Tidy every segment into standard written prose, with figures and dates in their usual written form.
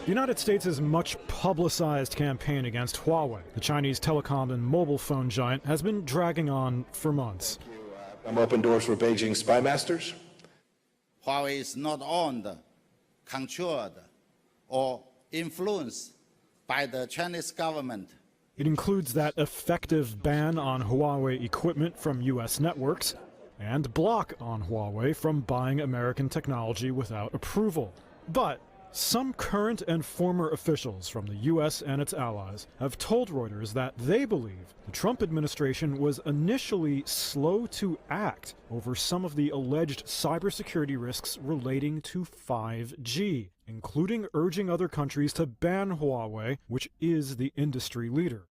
The United States' much publicized campaign against Huawei, the Chinese telecom and mobile phone giant, has been dragging on for months. I'm open doors for Beijing spy masters. Huawei is not owned, controlled, or influenced by the Chinese government. It includes that effective ban on Huawei equipment from U.S. networks and block on Huawei from buying American technology without approval. But some current and former officials from the U.S. and its allies have told Reuters that they believe the Trump administration was initially slow to act over some of the alleged cybersecurity risks relating to 5G, including urging other countries to ban Huawei, which is the industry leader.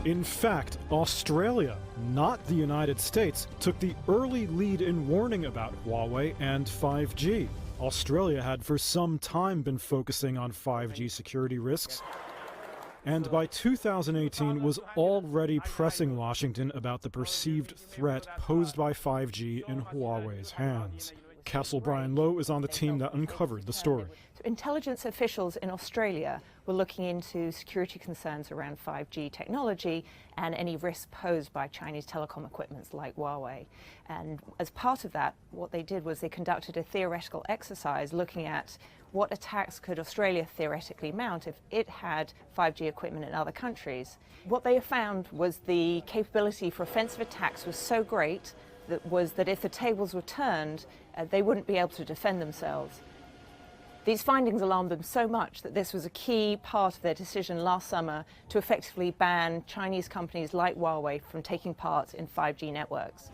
In fact, Australia, not the United States, took the early lead in warning about Huawei and 5G. Australia had for some time been focusing on 5G security risks, and by 2018 was already pressing Washington about the perceived threat posed by 5G in Huawei's hands. Castle Brian Lowe is on the team that uncovered the story. So intelligence officials in Australia were looking into security concerns around 5G technology and any risks posed by Chinese telecom equipment like Huawei. And as part of that, what they did was they conducted a theoretical exercise looking at what attacks could Australia theoretically mount if it had 5G equipment in other countries. What they found was the capability for offensive attacks was so great that if the tables were turned, they wouldn't be able to defend themselves. These findings alarmed them so much that this was a key part of their decision last summer to effectively ban Chinese companies like Huawei from taking part in 5G networks.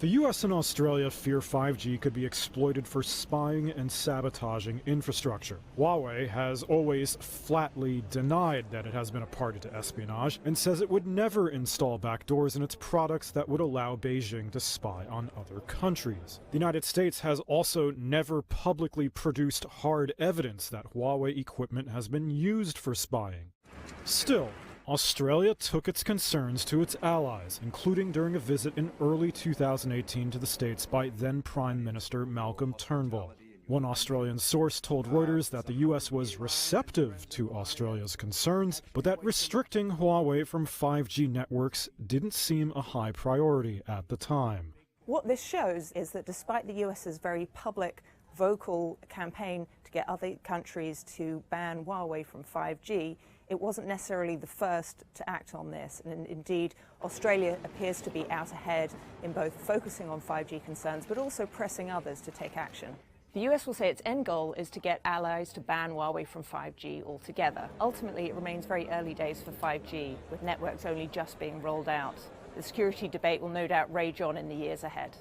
The US and Australia fear 5G could be exploited for spying and sabotaging infrastructure. Huawei has always flatly denied that it has been a party to espionage and says it would never install backdoors in its products that would allow Beijing to spy on other countries. The United States has also never publicly produced hard evidence that Huawei equipment has been used for spying. Still, Australia took its concerns to its allies, including during a visit in early 2018 to the States by then Prime Minister Malcolm Turnbull. One Australian source told Reuters that the U.S. was receptive to Australia's concerns, but that restricting Huawei from 5G networks didn't seem a high priority at the time. What this shows is that despite the US's very public, vocal campaign to get other countries to ban Huawei from 5G, it wasn't necessarily the first to act on this, and indeed Australia appears to be out ahead in both focusing on 5G concerns but also pressing others to take action. The US will say its end goal is to get allies to ban Huawei from 5G altogether. Ultimately, it remains very early days for 5G, with networks only just being rolled out. The security debate will no doubt rage on in the years ahead.